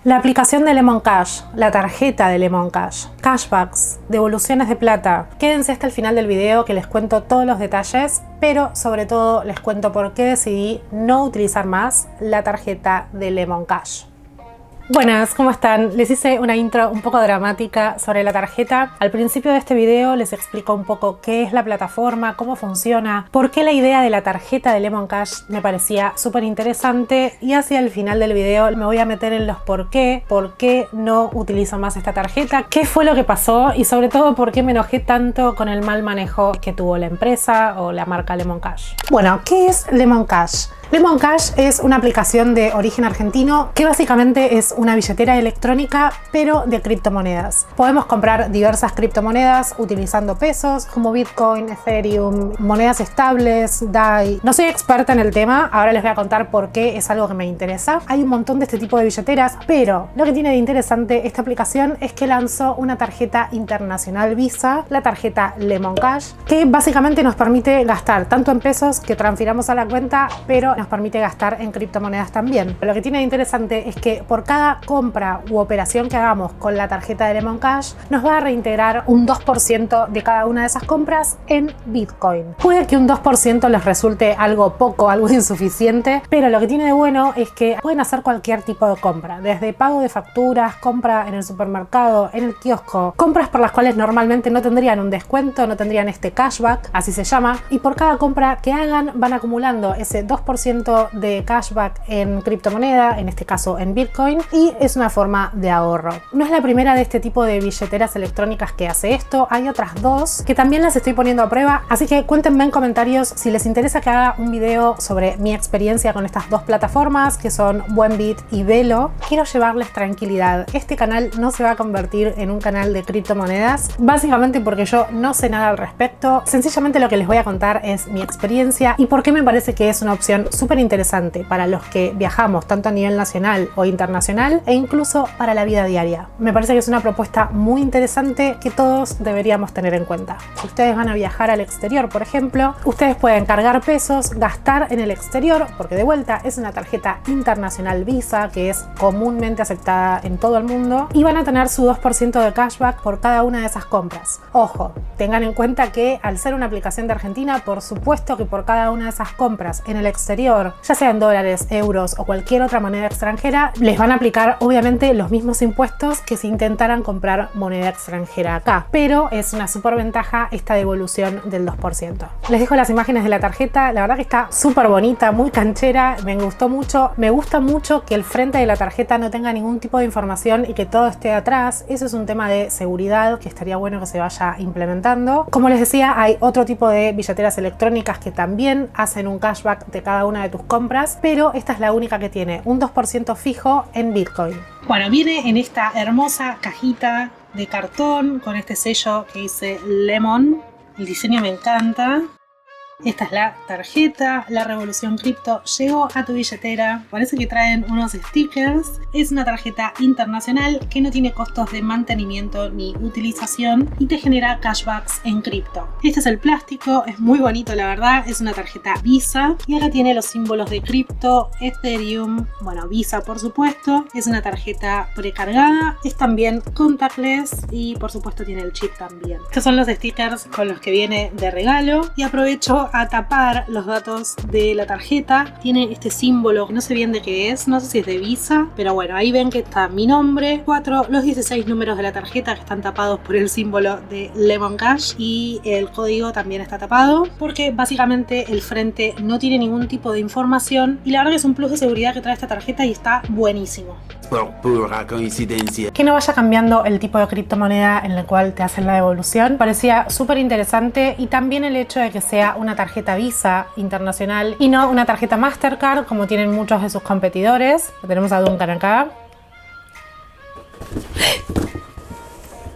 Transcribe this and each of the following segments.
La aplicación de Lemon Cash, la tarjeta de Lemon Cash, cashbacks, devoluciones de plata. Quédense hasta el final del video que les cuento todos los detalles, pero sobre todo les cuento por qué decidí no utilizar más la tarjeta de Lemon Cash. Buenas, ¿cómo están? Les hice una intro un poco dramática sobre la tarjeta. Al principio de este video les explico un poco qué es la plataforma, cómo funciona, por qué la idea de la tarjeta de Lemon Cash me parecía súper interesante, y hacia el final del video me voy a meter en los por qué no utilizo más esta tarjeta, qué fue lo que pasó y sobre todo por qué me enojé tanto con el mal manejo que tuvo la empresa o la marca Lemon Cash. Bueno, ¿qué es Lemon Cash? Lemon Cash es una aplicación de origen argentino que básicamente es una billetera electrónica pero de criptomonedas. Podemos comprar diversas criptomonedas utilizando pesos como Bitcoin, Ethereum, monedas estables, DAI. No soy experta en el tema, ahora les voy a contar por qué es algo que me interesa. Hay un montón de este tipo de billeteras, pero lo que tiene de interesante esta aplicación es que lanzó una tarjeta internacional Visa, la tarjeta Lemon Cash, que básicamente nos permite gastar tanto en pesos que transfiramos a la cuenta, pero nos permite gastar en criptomonedas también. Lo que tiene de interesante es que por cada compra u operación que hagamos con la tarjeta de Lemon Cash nos va a reintegrar un 2% de cada una de esas compras en Bitcoin. Puede que un 2% les resulte algo poco, algo insuficiente, pero lo que tiene de bueno es que pueden hacer cualquier tipo de compra, desde pago de facturas, compra en el supermercado, en el kiosco, compras por las cuales normalmente no tendrían un descuento, no tendrían este cashback, así se llama, y por cada compra que hagan van acumulando ese 2% de cashback en criptomoneda, en este caso en Bitcoin, y es una forma de ahorro. No es la primera de este tipo de billeteras electrónicas que hace esto, hay otras dos que también las estoy poniendo a prueba, así que cuéntenme en comentarios si les interesa que haga un video sobre mi experiencia con estas dos plataformas que son Buenbit y Velo. Quiero llevarles tranquilidad, este canal no se va a convertir en un canal de criptomonedas, básicamente porque yo no sé nada al respecto, sencillamente lo que les voy a contar es mi experiencia y por qué me parece que es una opción súper interesante para los que viajamos tanto a nivel nacional o internacional e incluso para la vida diaria. Me parece que es una propuesta muy interesante que todos deberíamos tener en cuenta. Si ustedes van a viajar al exterior, por ejemplo, ustedes pueden cargar pesos, gastar en el exterior, porque de vuelta es una tarjeta internacional Visa que es comúnmente aceptada en todo el mundo, y van a tener su 2% de cashback por cada una de esas compras. Ojo, tengan en cuenta que al ser una aplicación de Argentina, por supuesto que por cada una de esas compras en el exterior, ya sea en dólares, euros o cualquier otra moneda extranjera, les van a aplicar obviamente los mismos impuestos que si intentaran comprar moneda extranjera acá, pero es una súper ventaja esta devolución del 2%. Les dejo las imágenes de la tarjeta, la verdad que está súper bonita, muy canchera, me gustó mucho. Me gusta mucho que el frente de la tarjeta no tenga ningún tipo de información y que todo esté atrás. Eso es un tema de seguridad que estaría bueno que se vaya implementando. Como les decía, hay otro tipo de billeteras electrónicas que también hacen un cashback de cada una de tus compras, pero esta es la única que tiene un 2% fijo en Bitcoin. Bueno, viene en esta hermosa cajita de cartón con este sello que dice Lemon. El diseño me encanta. Esta es la tarjeta, la revolución cripto llegó a tu billetera. Parece que traen unos stickers. Es una tarjeta internacional que no tiene costos de mantenimiento ni utilización y te genera cashbacks en cripto. Este es el plástico, es muy bonito la verdad. Es una tarjeta Visa y acá tiene los símbolos de cripto, Ethereum, bueno, Visa por supuesto. Es una tarjeta precargada, es también contactless y por supuesto tiene el chip también. Estos son los stickers con los que viene de regalo y aprovecho a tapar los datos de la tarjeta. Tiene este símbolo, no sé bien de qué es, no sé si es de Visa, pero bueno, ahí ven que está mi nombre, los 16 números de la tarjeta que están tapados por el símbolo de Lemon Cash, y el código también está tapado porque básicamente el frente no tiene ningún tipo de información y la verdad que es un plus de seguridad que trae esta tarjeta y está buenísimo. Por pura coincidencia. Que no vaya cambiando el tipo de criptomoneda en la cual te hacen la devolución parecía súper interesante, y también el hecho de que sea una tarjeta Visa internacional y no una tarjeta Mastercard como tienen muchos de sus competidores. Tenemos a Duncan acá.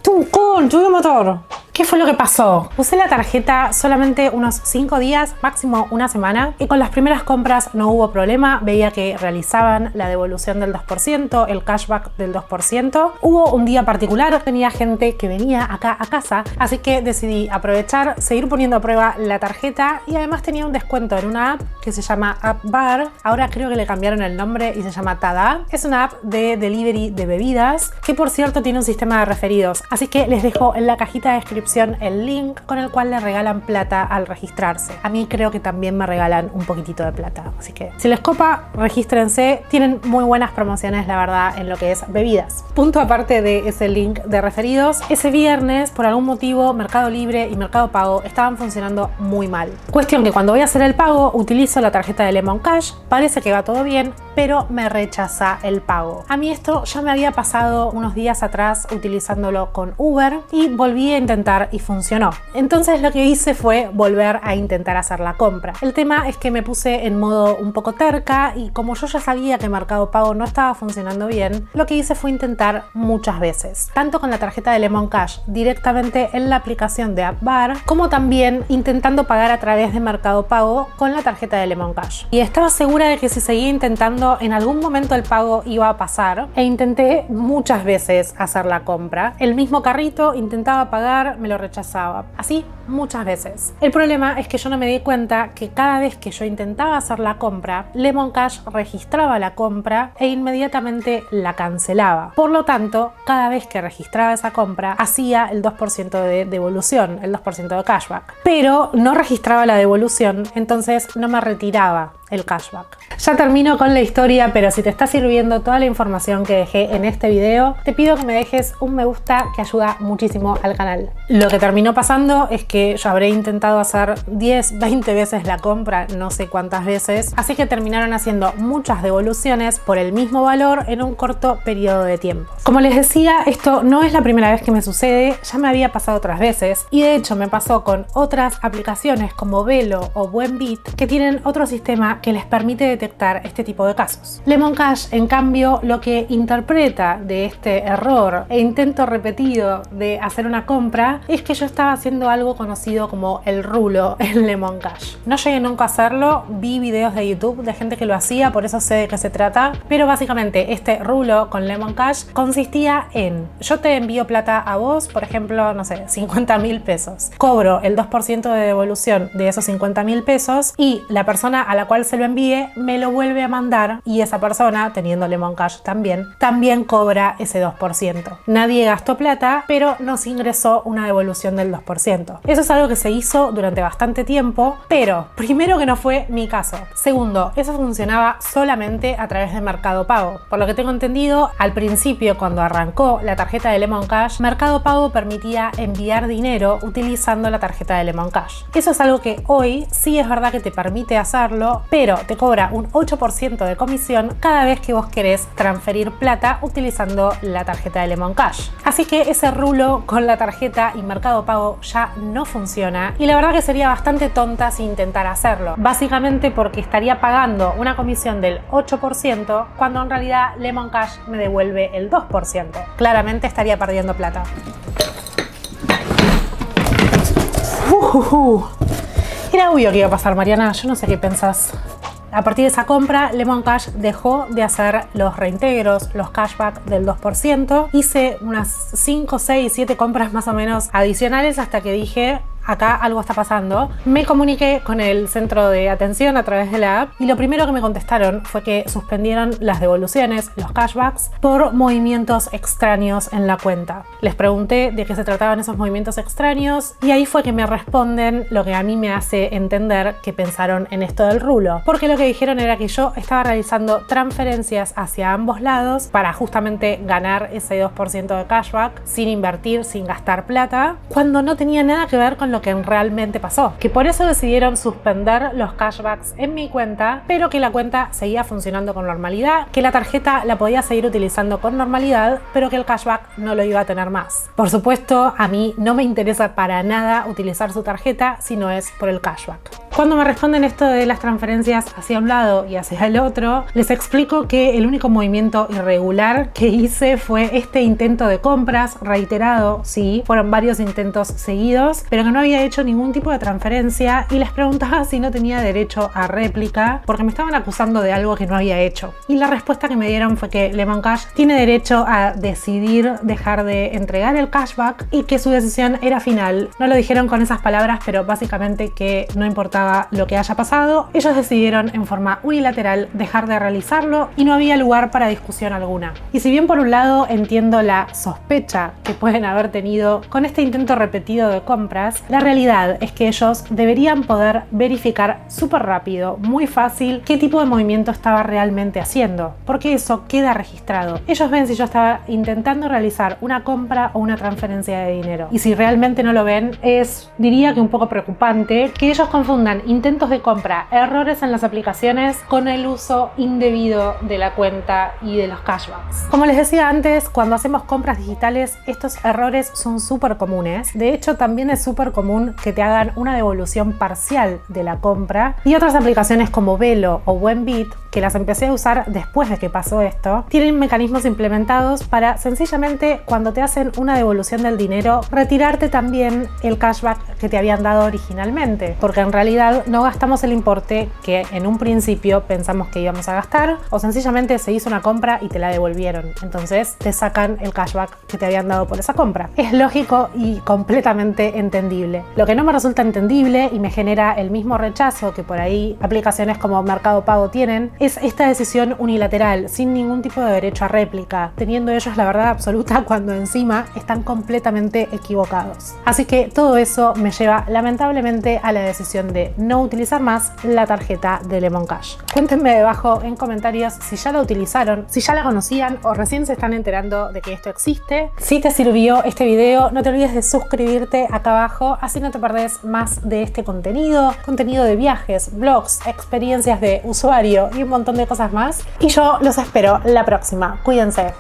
¡Duncan! ¡Te voy a matar! ¿Qué fue lo que pasó? Usé la tarjeta solamente unos 5 días, máximo una semana, y con las primeras compras no hubo problema. Veía que realizaban la devolución del 2%, el cashback del 2%. Hubo un día particular, tenía gente que venía acá a casa, así que decidí aprovechar, seguir poniendo a prueba la tarjeta, y además tenía un descuento en una app que se llama AppBar. Ahora creo que le cambiaron el nombre y se llama Tada. Es una app de delivery de bebidas que, por cierto, tiene un sistema de referidos, así que les dejo en la cajita de descripción el link con el cual le regalan plata al registrarse. A mí creo que también me regalan un poquitito de plata, así que si les copa, regístrense. Tienen muy buenas promociones, la verdad, en lo que es bebidas. Punto aparte de ese link de referidos, ese viernes, por algún motivo, Mercado Libre y Mercado Pago estaban funcionando muy mal. Cuestión que cuando voy a hacer el pago, utilizo la tarjeta de Lemon Cash, parece que va todo bien, pero me rechaza el pago. A mí esto ya me había pasado unos días atrás utilizándolo con Uber y volví a intentar y funcionó. Entonces lo que hice fue volver a intentar hacer la compra. El tema es que me puse en modo un poco terca, y como yo ya sabía que Mercado Pago no estaba funcionando bien, lo que hice fue intentar muchas veces, tanto con la tarjeta de Lemon Cash directamente en la aplicación de AppBar, como también intentando pagar a través de Mercado Pago con la tarjeta de Lemon Cash. Y estaba segura de que si seguía intentando, en algún momento el pago iba a pasar, e intenté muchas veces hacer la compra. El mismo carrito intentaba pagar, me lo rechazaba. Así muchas veces. El problema es que yo no me di cuenta que cada vez que yo intentaba hacer la compra, Lemon Cash registraba la compra e inmediatamente la cancelaba. Por lo tanto, cada vez que registraba esa compra, hacía el 2% de devolución, el 2% de cashback. Pero no registraba la devolución, entonces no me retiraba el cashback. Ya termino con la historia, pero si te está sirviendo toda la información que dejé en este video, te pido que me dejes un me gusta, que ayuda muchísimo al canal. Lo que terminó pasando es que yo habré intentado hacer 10, 20 veces la compra, no sé cuántas veces, así que terminaron haciendo muchas devoluciones por el mismo valor en un corto periodo de tiempo. Como les decía, esto no es la primera vez que me sucede, ya me había pasado otras veces, y de hecho me pasó con otras aplicaciones como Velo o Buenbit, que tienen otro sistema que les permite detectar este tipo de casos. Lemon Cash, en cambio, lo que interpreta de este error e intento repetido de hacer una compra es que yo estaba haciendo algo conocido como el rulo en Lemon Cash. No llegué nunca a hacerlo, vi videos de YouTube de gente que lo hacía, por eso sé de qué se trata, pero básicamente este rulo con Lemon Cash consistía en: yo te envío plata a vos, por ejemplo, no sé, 50.000 pesos. Cobro el 2% de devolución de esos 50.000 pesos y la persona a la cual se lo envíe me lo vuelve a mandar, y esa persona, teniendo Lemon Cash también cobra ese 2%. Nadie gastó plata, pero nos ingresó una devolución del 2%. Eso es algo que se hizo durante bastante tiempo, pero primero que no fue mi caso. Segundo, eso funcionaba solamente a través de Mercado Pago. Por lo que tengo entendido, al principio, cuando arrancó la tarjeta de Lemon Cash, Mercado Pago permitía enviar dinero utilizando la tarjeta de Lemon Cash. Eso es algo que hoy sí es verdad que te permite hacerlo, pero te cobra un 8% de comisión cada vez que vos querés transferir plata utilizando la tarjeta de Lemon Cash. Así que ese rulo con la tarjeta y Mercado Pago ya no funciona, y la verdad que sería bastante tonta si intentara hacerlo. Básicamente porque estaría pagando una comisión del 8% cuando en realidad Lemon Cash me devuelve el 2%. Claramente estaría perdiendo plata. Era obvio que iba a pasar, Mariana, yo no sé qué pensás. A partir de esa compra, Lemon Cash dejó de hacer los reintegros, los cashback del 2%. Hice unas 5, 6, 7 compras más o menos adicionales hasta que dije: acá algo está pasando. Me comuniqué con el centro de atención a través de la app, y lo primero que me contestaron fue que suspendieron las devoluciones, los cashbacks, por movimientos extraños en la cuenta. Les pregunté de qué se trataban esos movimientos extraños, y ahí fue que me responden lo que a mí me hace entender que pensaron en esto del rulo, porque lo que dijeron era que yo estaba realizando transferencias hacia ambos lados para justamente ganar ese 2% de cashback sin invertir, sin gastar plata, cuando no tenía nada que ver con lo que realmente pasó, que por eso decidieron suspender los cashbacks en mi cuenta, pero que la cuenta seguía funcionando con normalidad, que la tarjeta la podía seguir utilizando con normalidad, pero que el cashback no lo iba a tener más. Por supuesto, a mí no me interesa para nada utilizar su tarjeta si no es por el cashback. Cuando me responden esto de las transferencias hacia un lado y hacia el otro, les explico que el único movimiento irregular que hice fue este intento de compras reiterado, sí, fueron varios intentos seguidos, pero que no había hecho ningún tipo de transferencia, y les preguntaba si no tenía derecho a réplica porque me estaban acusando de algo que no había hecho. Y la respuesta que me dieron fue que Lemon Cash tiene derecho a decidir dejar de entregar el cashback y que su decisión era final. No lo dijeron con esas palabras, pero básicamente que no importaba lo que haya pasado, ellos decidieron en forma unilateral dejar de realizarlo y no había lugar para discusión alguna. Y si bien por un lado entiendo la sospecha que pueden haber tenido con este intento repetido de compras, la realidad es que ellos deberían poder verificar súper rápido, muy fácil, qué tipo de movimiento estaba realmente haciendo, porque eso queda registrado. Ellos ven si yo estaba intentando realizar una compra o una transferencia de dinero, y si realmente no lo ven, diría que un poco preocupante que ellos confundan intentos de compra, errores en las aplicaciones con el uso indebido de la cuenta y de los cashbacks. Como les decía antes, cuando hacemos compras digitales, estos errores son súper comunes. De hecho, también es súper común que te hagan una devolución parcial de la compra, y otras aplicaciones como Velo o Buenbit, que las empecé a usar después de que pasó esto, tienen mecanismos implementados para sencillamente, cuando te hacen una devolución del dinero, retirarte también el cashback que te habían dado originalmente, porque en realidad no gastamos el importe que en un principio pensamos que íbamos a gastar, o sencillamente se hizo una compra y te la devolvieron, entonces te sacan el cashback que te habían dado por esa compra. Es lógico y completamente entendible. Lo que no me resulta entendible y me genera el mismo rechazo que por ahí aplicaciones como Mercado Pago tienen, es esta decisión unilateral, sin ningún tipo de derecho a réplica, teniendo ellos la verdad absoluta cuando encima están completamente equivocados. Así que todo eso me lleva lamentablemente a la decisión de no utilizar más la tarjeta de Lemon Cash. Cuéntenme debajo en comentarios si ya la utilizaron, si ya la conocían o recién se están enterando de que esto existe. Si te sirvió este video, no te olvides de suscribirte acá abajo, así no te perdés más de este contenido de viajes, vlogs, experiencias de usuario y un montón de cosas más. Y yo los espero la próxima. Cuídense.